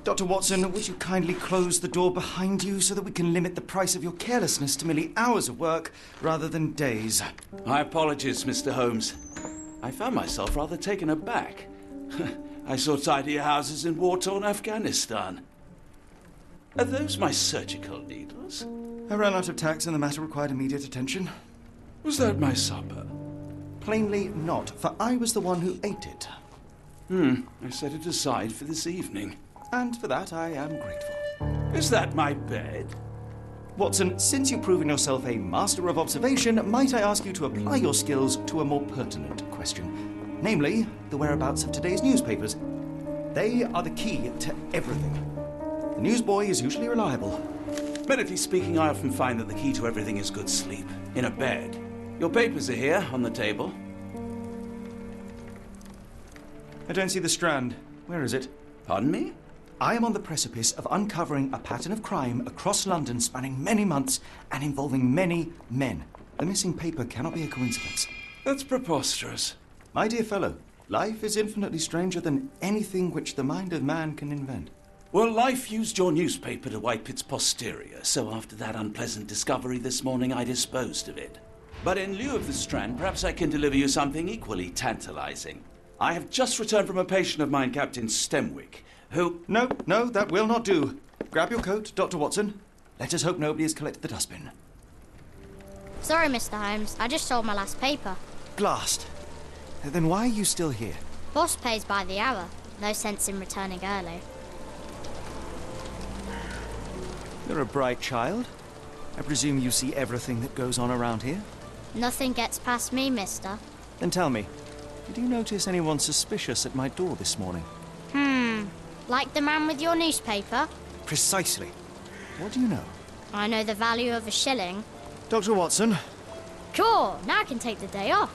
Dr. Watson, would you kindly close the door behind you so that we can limit the price of your carelessness to merely hours of work rather than days? My apologies, Mr. Holmes. I found myself rather taken aback. I saw tidier houses in war-torn Afghanistan. Are those my surgical needles? I ran out of tacks and the matter required immediate attention. Was that my supper? Plainly not, for I was the one who ate it. I set it aside for this evening. And for that I am grateful. Is that my bed? Watson, since you've proven yourself a master of observation, might I ask you to apply your skills to a more pertinent question? Namely, the whereabouts of today's newspapers. They are the key to everything. The newsboy is usually reliable. Medically speaking, I often find that the key to everything is good sleep. In a bed. Your papers are here, on the table. I don't see the Strand. Where is it? Pardon me? I am on the precipice of uncovering a pattern of crime across London spanning many months and involving many men. The missing paper cannot be a coincidence. That's preposterous. My dear fellow, life is infinitely stranger than anything which the mind of man can invent. Well, life used your newspaper to wipe its posterior, so after that unpleasant discovery this morning, I disposed of it. But in lieu of the Strand, perhaps I can deliver you something equally tantalizing. I have just returned from a patient of mine, Captain Stemwick, who... No, that will not do. Grab your coat, Dr. Watson. Let us hope nobody has collected the dustbin. Sorry, Mr. Holmes. I just sold my last paper. Blast. Then why are you still here? Boss pays by the hour. No sense in returning early. You're a bright child. I presume you see everything that goes on around here? Nothing gets past me, mister. Then tell me, did you notice anyone suspicious at my door this morning? Like the man with your newspaper? Precisely. What do you know? I know the value of a shilling. Dr. Watson? Cool, now I can take the day off.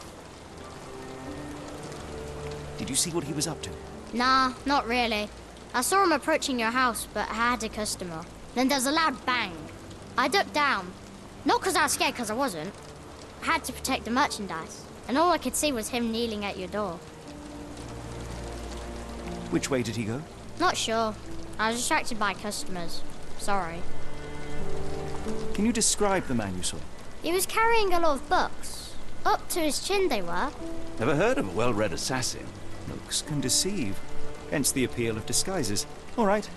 Did you see what he was up to? Nah, not really. I saw him approaching your house, but I had a customer. Then there was a loud bang. I ducked down. Not because I was scared, because I wasn't. I had to protect the merchandise. And all I could see was him kneeling at your door. Which way did he go? Not sure. I was distracted by customers. Sorry. Can you describe the man you saw? He was carrying a lot of books. Up to his chin they were. Never heard of a well-read assassin. Looks can deceive. Hence the appeal of disguises. All right.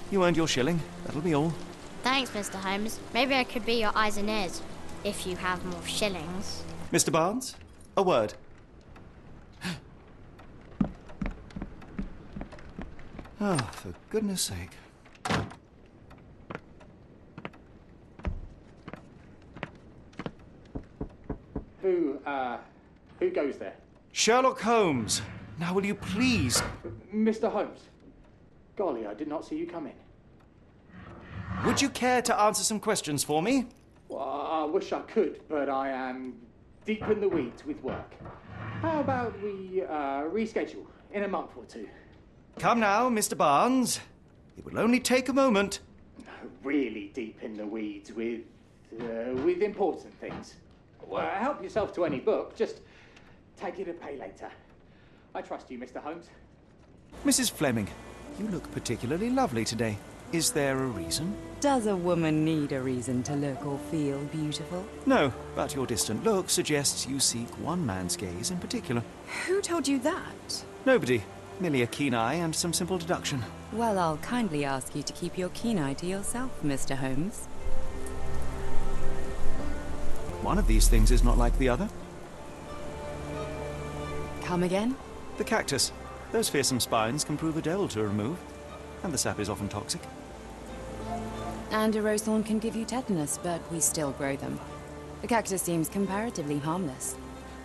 You earned your shilling. That'll be all. Thanks, Mr. Holmes. Maybe I could be your eyes and ears, if you have more shillings. Mr. Barnes, a word. Oh, for goodness sake. Who goes there? Sherlock Holmes. Now will you please... Mr. Holmes. Golly, I did not see you come in. Would you care to answer some questions for me? Well, I wish I could, but I am deep in the weeds with work. How about we reschedule in a month or two? Come now, Mr. Barnes. It will only take a moment. Really deep in the weeds with important things. Well, help yourself to any book. Just take it to pay later. I trust you, Mr. Holmes. Mrs. Fleming, you look particularly lovely today. Is there a reason? Does a woman need a reason to look or feel beautiful? No, but your distant look suggests you seek one man's gaze in particular. Who told you that? Nobody. Merely a keen eye and some simple deduction. Well, I'll kindly ask you to keep your keen eye to yourself, Mr. Holmes. One of these things is not like the other. Come again? The cactus. Those fearsome spines can prove a devil to remove. And the sap is often toxic. And a rose thorn can give you tetanus, but we still grow them. The cactus seems comparatively harmless,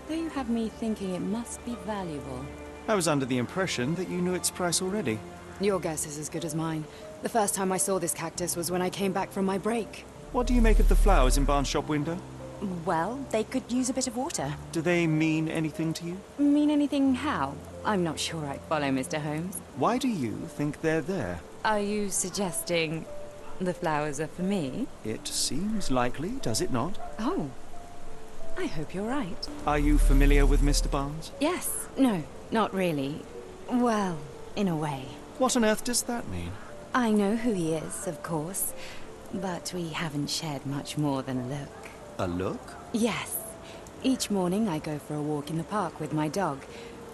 though you have me thinking it must be valuable. I was under the impression that you knew its price already. Your guess is as good as mine. The first time I saw this cactus was when I came back from my break. What do you make of the flowers in Barnes' shop window? Well, they could use a bit of water. Do they mean anything to you? Mean anything how? I'm not sure I follow, Mr. Holmes. Why do you think they're there? Are you suggesting the flowers are for me? It seems likely, does it not? Oh, I hope you're right. Are you familiar with Mr. Barnes? Yes. No, not really. Well, in a way. What on earth does that mean? I know who he is, of course, but we haven't shared much more than a look. A look? Yes. Each morning I go for a walk in the park with my dog,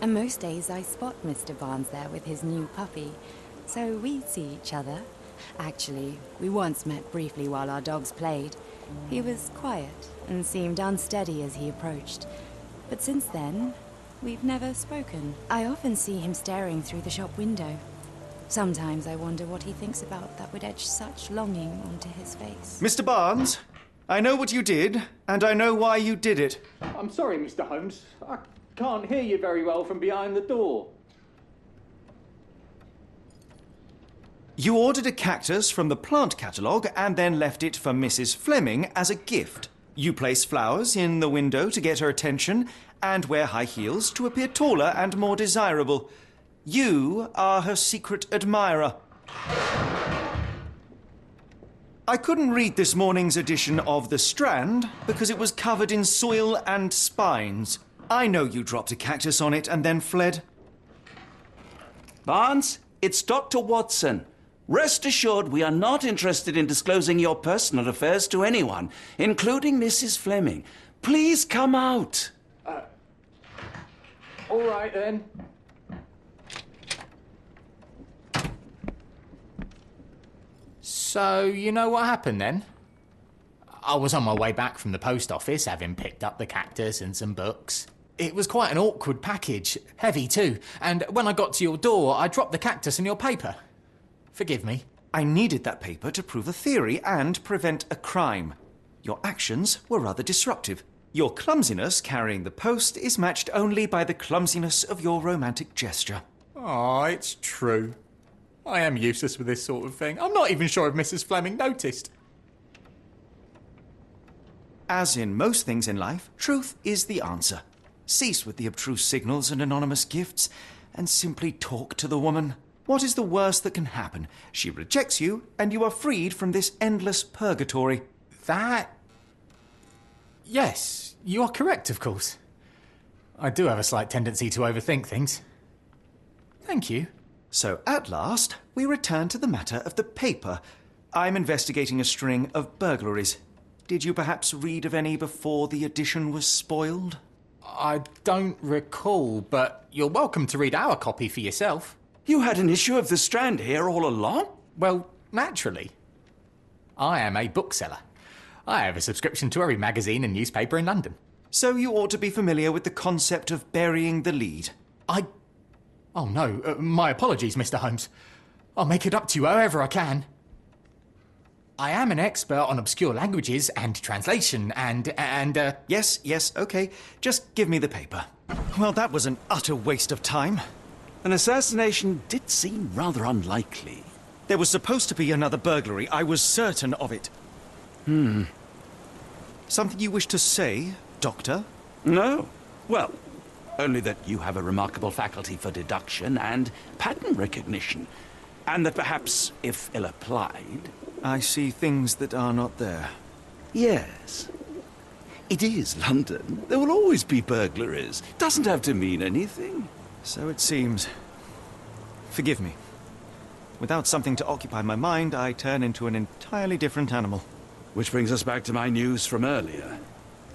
and most days I spot Mr. Barnes there with his new puppy, so we see each other. Actually, we once met briefly while our dogs played. He was quiet and seemed unsteady as he approached, but since then, we've never spoken. I often see him staring through the shop window. Sometimes I wonder what he thinks about that would etch such longing onto his face. Mr. Barnes, I know what you did, and I know why you did it. I'm sorry, Mr. Holmes. I can't hear you very well from behind the door. You ordered a cactus from the plant catalogue and then left it for Mrs. Fleming as a gift. You place flowers in the window to get her attention and wear high heels to appear taller and more desirable. You are her secret admirer. I couldn't read this morning's edition of The Strand because it was covered in soil and spines. I know you dropped a cactus on it and then fled. Barnes, it's Dr. Watson. Rest assured, we are not interested in disclosing your personal affairs to anyone, including Mrs. Fleming. Please come out. All right, then. So, you know what happened then? I was on my way back from the post office, having picked up the cactus and some books. It was quite an awkward package, heavy too, and when I got to your door, I dropped the cactus in your paper. Forgive me. I needed that paper to prove a theory and prevent a crime. Your actions were rather disruptive. Your clumsiness carrying the post is matched only by the clumsiness of your romantic gesture. Oh, it's true. I am useless with this sort of thing. I'm not even sure if Mrs. Fleming noticed. As in most things in life, truth is the answer. Cease with the obtruse signals and anonymous gifts, and simply talk to the woman. What is the worst that can happen? She rejects you, and you are freed from this endless purgatory. That... Yes, you are correct, of course. I do have a slight tendency to overthink things. Thank you. So, at last, we return to the matter of the paper. I'm investigating a string of burglaries. Did you perhaps read of any before the edition was spoiled? I don't recall, but you're welcome to read our copy for yourself. You had an issue of The Strand here all along? Well, naturally. I am a bookseller. I have a subscription to every magazine and newspaper in London. So you ought to be familiar with the concept of burying the lead. Oh no, my apologies, Mr. Holmes. I'll make it up to you however I can. I am an expert on obscure languages and translation and Yes, okay. Just give me the paper. Well, that was an utter waste of time. An assassination did seem rather unlikely. There was supposed to be another burglary. I was certain of it. Something you wish to say, Doctor? No. Well, only that you have a remarkable faculty for deduction and pattern recognition. And that perhaps, if ill-applied... I see things that are not there. Yes. It is London. There will always be burglaries. Doesn't have to mean anything. So it seems. Forgive me. Without something to occupy my mind, I turn into an entirely different animal. Which brings us back to my news from earlier.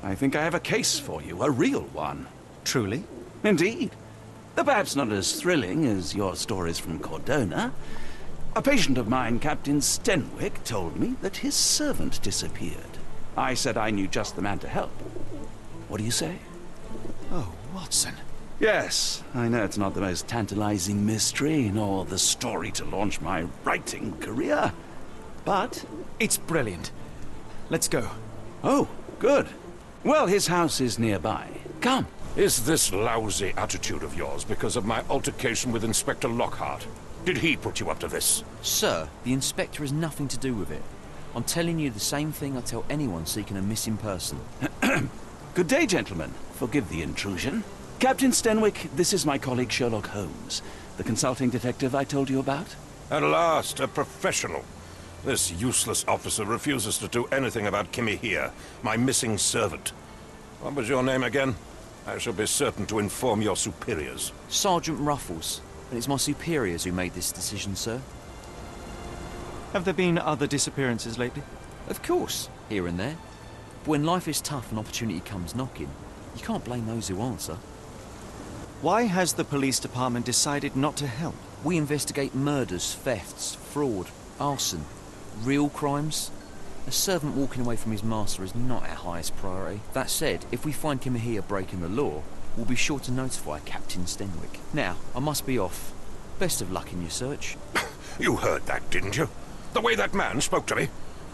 I think I have a case for you, a real one. Truly? Indeed. Though perhaps not as thrilling as your stories from Cordona. A patient of mine, Captain Stenwick, told me that his servant disappeared. I said I knew just the man to help. What do you say? Oh, Watson. Yes, I know it's not the most tantalizing mystery, nor the story to launch my writing career. But It's brilliant. Let's go. oh, good. Well, his house is nearby. Come. Is this lousy attitude of yours because of my altercation with Inspector Lockhart? Did he put you up to this? Sir, the inspector has nothing to do with it. I'm telling you the same thing I tell anyone seeking a missing person. Good day, gentlemen. Forgive the intrusion. Captain Stenwick, this is my colleague Sherlock Holmes, the consulting detective I told you about. At last, a professional. This useless officer refuses to do anything about Kimmy here, my missing servant. What was your name again? I shall be certain to inform your superiors. Sergeant Ruffles, and it's my superiors who made this decision, sir. Have there been other disappearances lately? Of course, here and there. But when life is tough and opportunity comes knocking, you can't blame those who answer. Why has the police department decided not to help? We investigate murders, thefts, fraud, arson, real crimes. A servant walking away from his master is not our highest priority. That said, if we find Kimahir breaking the law, we'll be sure to notify Captain Stenwick. Now, I must be off. Best of luck in your search. You heard that, didn't you? The way that man spoke to me.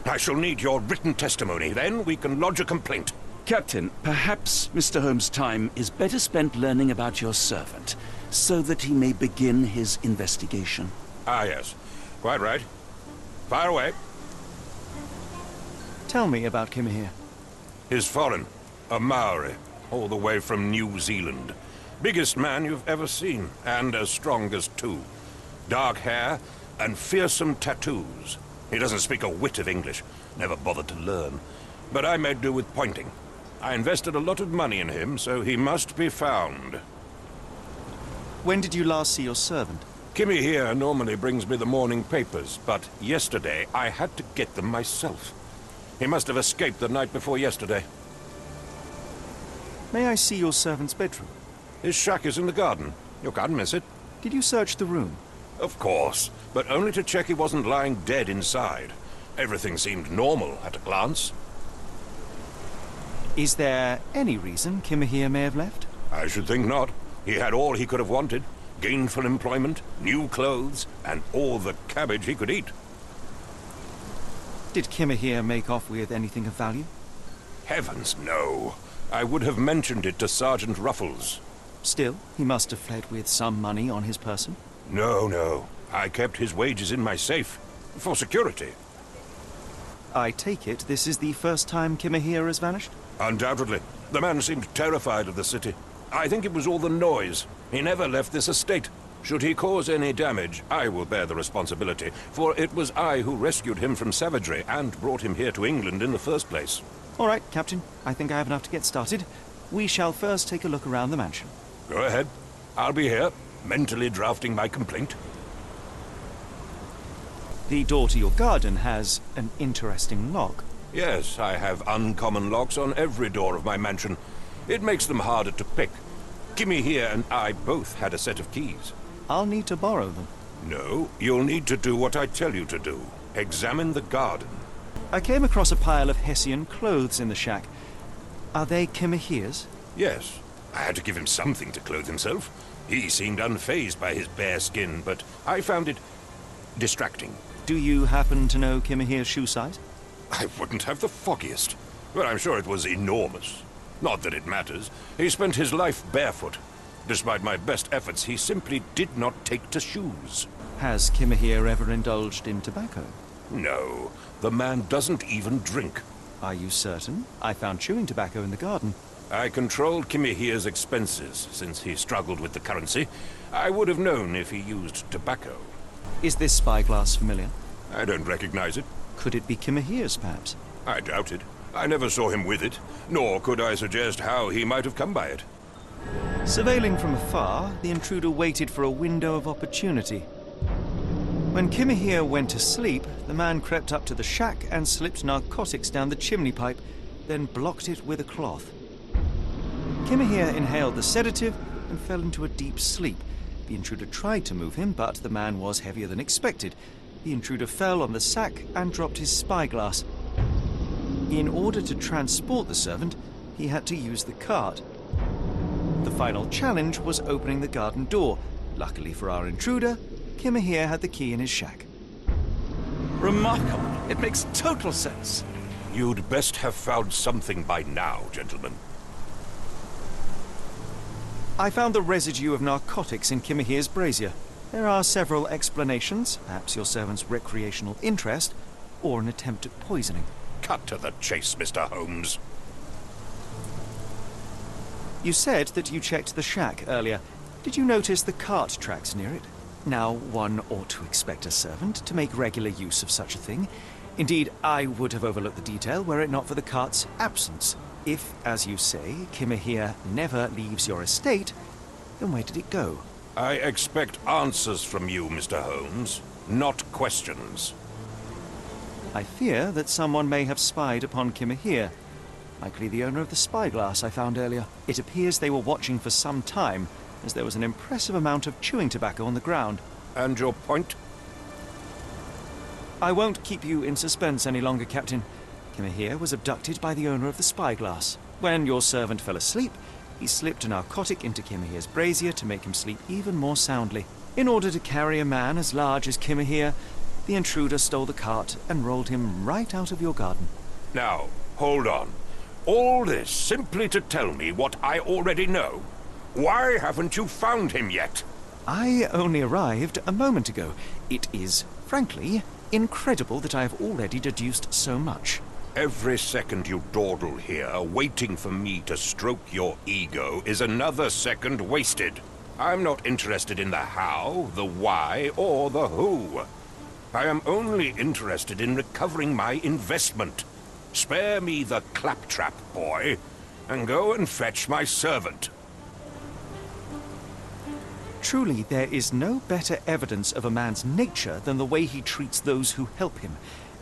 I shall need your written testimony. Then we can lodge a complaint. Captain, perhaps Mr. Holmes' time is better spent learning about your servant, so that he may begin his investigation. Ah, yes. Quite right. Fire away. Tell me about Kimahir. He's foreign. A Maori. All the way from New Zealand. Biggest man you've ever seen, and as strong as two. Dark hair and fearsome tattoos. He doesn't speak a whit of English. Never bothered to learn. But I made do with pointing. I invested a lot of money in him, so he must be found. When did you last see your servant? Kimmy here normally brings me the morning papers, but yesterday I had to get them myself. He must have escaped the night before yesterday. May I see your servant's bedroom? His shack is in the garden. You can't miss it. Did you search the room? Of course, but only to check he wasn't lying dead inside. Everything seemed normal at a glance. Is there any reason Kimahir may have left? I should think not. He had all he could have wanted. Gainful employment, new clothes, and all the cabbage he could eat. Did Kimahir make off with anything of value? Heavens, no. I would have mentioned it to Sergeant Ruffles. Still, he must have fled with some money on his person? No. I kept his wages in my safe. For security. I take it this is the first time Kimahir has vanished? Undoubtedly. The man seemed terrified of the city. I think it was all the noise. He never left this estate. Should he cause any damage, I will bear the responsibility, for it was I who rescued him from savagery and brought him here to England in the first place. All right, Captain. I think I have enough to get started. We shall first take a look around the mansion. Go ahead. I'll be here, mentally drafting my complaint. The door to your garden has an interesting lock. Yes, I have uncommon locks on every door of my mansion. It makes them harder to pick. Kimmy here and I both had a set of keys. I'll need to borrow them. No, you'll need to do what I tell you to do. Examine the garden. I came across a pile of Hessian clothes in the shack. Are they Kimahir's? Yes. I had to give him something to clothe himself. He seemed unfazed by his bare skin, but I found it distracting. Do you happen to know Kimahir's shoe size? I wouldn't have the foggiest. But I'm sure it was enormous. Not that it matters. He spent his life barefoot. Despite my best efforts, he simply did not take to shoes. Has Kimahir ever indulged in tobacco? No. The man doesn't even drink. Are you certain? I found chewing tobacco in the garden. I controlled Kimahir's expenses, since he struggled with the currency. I would have known if he used tobacco. Is this spyglass familiar? I don't recognize it. Could it be Kimahir's, perhaps? I doubt it. I never saw him with it, nor could I suggest how he might have come by it. Surveilling from afar, the intruder waited for a window of opportunity. When Kimahir went to sleep, the man crept up to the shack and slipped narcotics down the chimney pipe, then blocked it with a cloth. Kimahir inhaled the sedative and fell into a deep sleep. The intruder tried to move him, but the man was heavier than expected. The intruder fell on the sack and dropped his spyglass. In order to transport the servant, he had to use the cart. The final challenge was opening the garden door. Luckily for our intruder, Kimahir had the key in his shack. Remarkable. It makes total sense. You'd best have found something by now, gentlemen. I found the residue of narcotics in Kimahir's brazier. There are several explanations, perhaps your servant's recreational interest, or an attempt at poisoning. Cut to the chase, Mr. Holmes. You said that you checked the shack earlier. Did you notice the cart tracks near it? Now, one ought to expect a servant to make regular use of such a thing. Indeed, I would have overlooked the detail were it not for the cart's absence. If, as you say, Kimahir never leaves your estate, then where did it go? I expect answers from you, Mr. Holmes, not questions. I fear that someone may have spied upon Kimahir. Likely the owner of the spyglass I found earlier. It appears they were watching for some time, as there was an impressive amount of chewing tobacco on the ground. And your point? I won't keep you in suspense any longer, Captain. Kimahir was abducted by the owner of the spyglass. When your servant fell asleep, he slipped a narcotic into Kimahir's brazier to make him sleep even more soundly. In order to carry a man as large as Kimahir, the intruder stole the cart and rolled him right out of your garden. Now, hold on. All this simply to tell me what I already know? Why haven't you found him yet? I only arrived a moment ago. It is, frankly, incredible that I have already deduced so much. Every second you dawdle here, waiting for me to stroke your ego, is another second wasted. I'm not interested in the how, the why, or the who. I am only interested in recovering my investment. Spare me the claptrap, boy, and go and fetch my servant. Truly, there is no better evidence of a man's nature than the way he treats those who help him.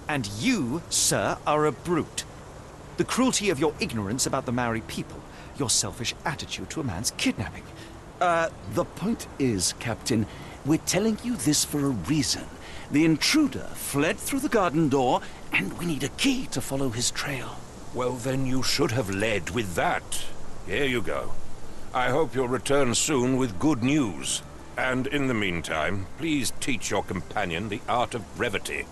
And you, sir, are a brute. The cruelty of your ignorance about the Maori people, your selfish attitude to a man's kidnapping. The point is, Captain, we're telling you this for a reason. The intruder fled through the garden door, and we need a key to follow his trail. Well, then you should have led with that. Here you go. I hope you'll return soon with good news. And in the meantime, please teach your companion the art of brevity.